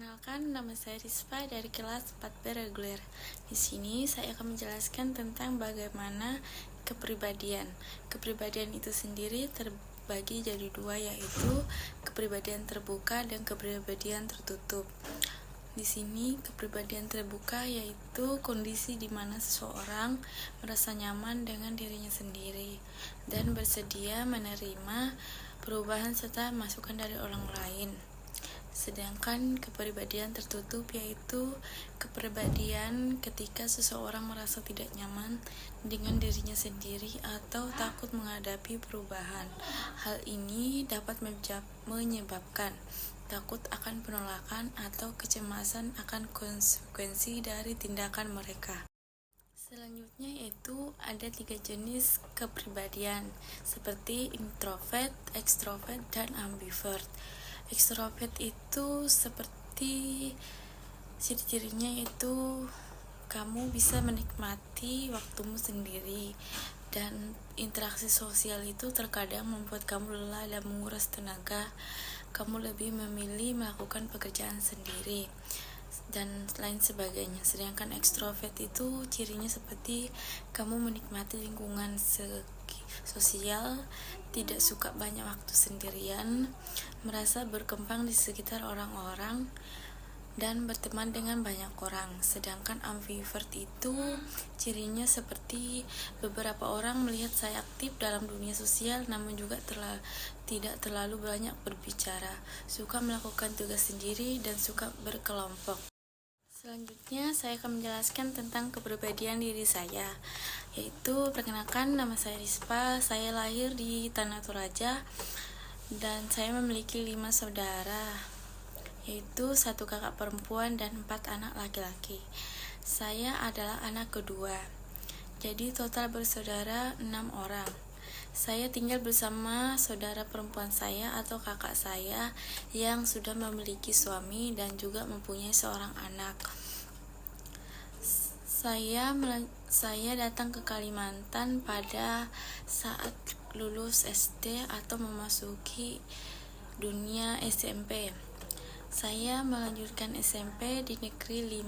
Perkenalkan, nama saya Rispa dari kelas 4B reguler. Di sini saya akan menjelaskan tentang bagaimana kepribadian. Kepribadian itu sendiri terbagi jadi dua, yaitu kepribadian terbuka dan kepribadian tertutup. Di sini kepribadian terbuka yaitu kondisi di mana seseorang merasa nyaman dengan dirinya sendiri dan bersedia menerima perubahan serta masukan dari orang lain. Sedangkan kepribadian tertutup yaitu kepribadian ketika seseorang merasa tidak nyaman dengan dirinya sendiri atau takut menghadapi perubahan. Hal ini dapat menyebabkan takut akan penolakan atau kecemasan akan konsekuensi dari tindakan mereka. Selanjutnya yaitu ada 3 jenis kepribadian seperti introvert, extrovert, dan ambivert. Extrovert itu seperti ciri-cirinya yaitu kamu bisa menikmati waktumu sendiri dan interaksi sosial itu terkadang membuat kamu lelah dan menguras tenaga. Kamu lebih memilih melakukan pekerjaan sendiri dan lain sebagainya. Sedangkan ekstrovert itu cirinya seperti kamu menikmati lingkungan sosial, tidak suka banyak waktu sendirian, merasa berkembang di sekitar orang-orang, dan berteman dengan banyak orang. Sedangkan ambivert itu cirinya seperti beberapa orang melihat saya aktif dalam dunia sosial namun juga tidak terlalu banyak berbicara, suka melakukan tugas sendiri dan suka berkelompok. Selanjutnya saya akan menjelaskan tentang kepribadian diri saya, yaitu perkenalkan, nama saya Rispa, saya lahir di Tanah Toraja dan saya memiliki 5 saudara, yaitu 1 kakak perempuan dan 4 anak laki-laki. Saya adalah anak kedua, jadi total bersaudara 6 orang. Saya tinggal bersama saudara perempuan saya atau kakak saya yang sudah memiliki suami dan juga mempunyai seorang anak. Saya datang ke Kalimantan pada saat lulus SD atau memasuki dunia SMP. Saya melanjutkan SMP di Negeri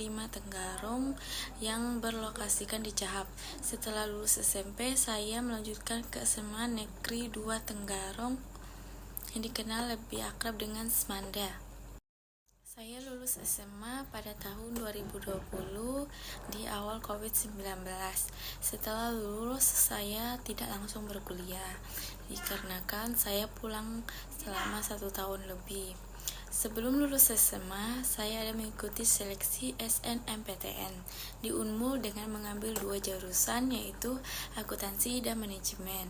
5 Tenggarong yang berlokasikan di Cahap. Setelah lulus SMP, saya melanjutkan ke SMA Negeri 2 Tenggarong yang dikenal lebih akrab dengan Semanda. Saya lulus SMA pada tahun 2020 di awal COVID-19. Setelah lulus, saya tidak langsung berkuliah dikarenakan saya pulang selama 1 tahun lebih. Sebelum lulus SMA, saya ada mengikuti seleksi SNMPTN di Unmul dengan mengambil 2 jurusan, yaitu akuntansi dan manajemen.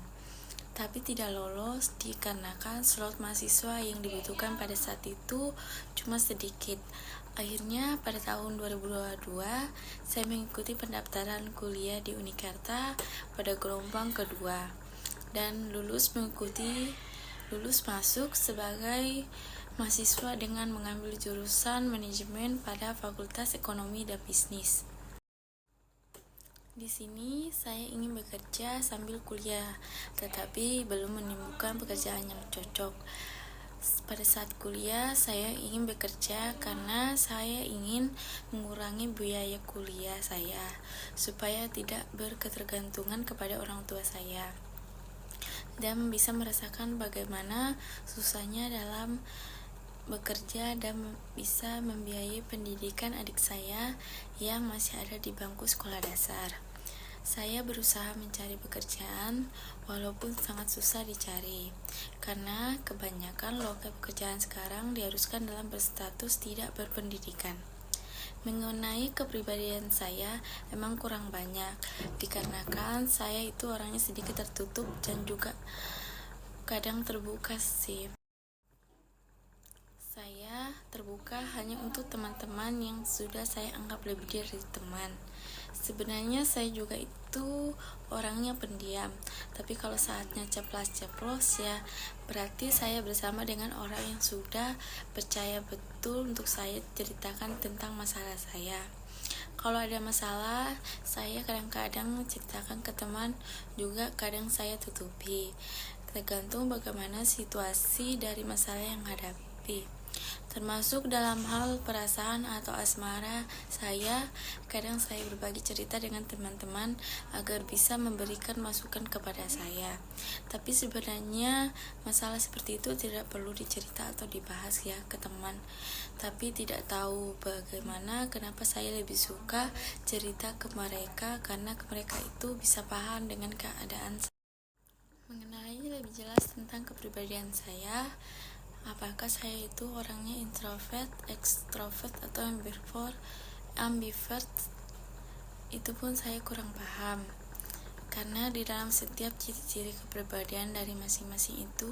Tapi tidak lolos dikarenakan slot mahasiswa yang dibutuhkan pada saat itu cuma sedikit. Akhirnya pada tahun 2022, saya mengikuti pendaftaran kuliah di Unikarta pada gelombang kedua dan lulus masuk sebagai mahasiswa dengan mengambil jurusan manajemen pada Fakultas Ekonomi dan Bisnis. Di sini saya ingin bekerja sambil kuliah, tetapi belum menemukan pekerjaan yang cocok. Pada saat kuliah, saya ingin bekerja karena saya ingin mengurangi biaya kuliah saya supaya tidak berketergantungan kepada orang tua saya dan bisa merasakan bagaimana susahnya dalam bekerja dan bisa membiayai pendidikan adik saya yang masih ada di bangku sekolah dasar. Saya berusaha mencari pekerjaan walaupun sangat susah dicari karena kebanyakan lowongan pekerjaan sekarang diharuskan dalam berstatus tidak berpendidikan. Mengenai kepribadian saya emang kurang banyak dikarenakan saya itu orangnya sedikit tertutup dan juga kadang terbuka sih. Saya terbuka hanya untuk teman-teman yang sudah saya anggap lebih dari teman. Sebenarnya saya juga itu orangnya pendiam, tapi kalau saatnya ceplas-ceplos ya berarti saya bersama dengan orang yang sudah percaya betul untuk saya ceritakan tentang masalah saya. Kalau ada masalah, saya kadang-kadang ceritakan ke teman, juga kadang saya tutupi. Tergantung bagaimana situasi dari masalah yang hadapi. Termasuk dalam hal perasaan atau asmara kadang saya berbagi cerita dengan teman-teman agar bisa memberikan masukan kepada saya. Tapi sebenarnya masalah seperti itu tidak perlu dicerita atau dibahas ya ke teman. Tapi tidak tahu bagaimana kenapa saya lebih suka cerita ke mereka, karena mereka itu bisa paham dengan keadaan saya. Mengenai lebih jelas tentang kepribadian saya, apakah saya itu orangnya introvert, extrovert, atau ambivert, itu pun saya kurang paham. Karena di dalam setiap ciri-ciri kepribadian dari masing-masing itu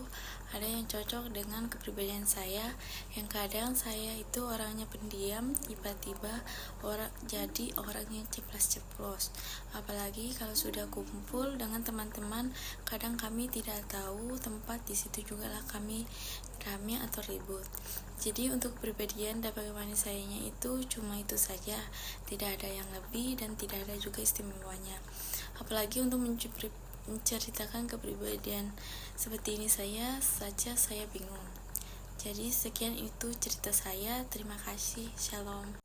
ada yang cocok dengan kepribadian saya. Yang kadang saya itu orangnya pendiam, tiba-tiba jadi orang yang ceplas-ceplos. Apalagi kalau sudah kumpul dengan teman-teman, kadang kami tidak tahu tempat, di situ juga lah kami rame atau ribut. Jadi untuk kepribadian dan bagaimana sayanya itu cuma itu saja, tidak ada yang lebih dan tidak ada juga istimewanya. Apalagi untuk menceritakan kepribadian seperti ini saya bingung. Jadi sekian itu cerita saya. Terima kasih. Shalom.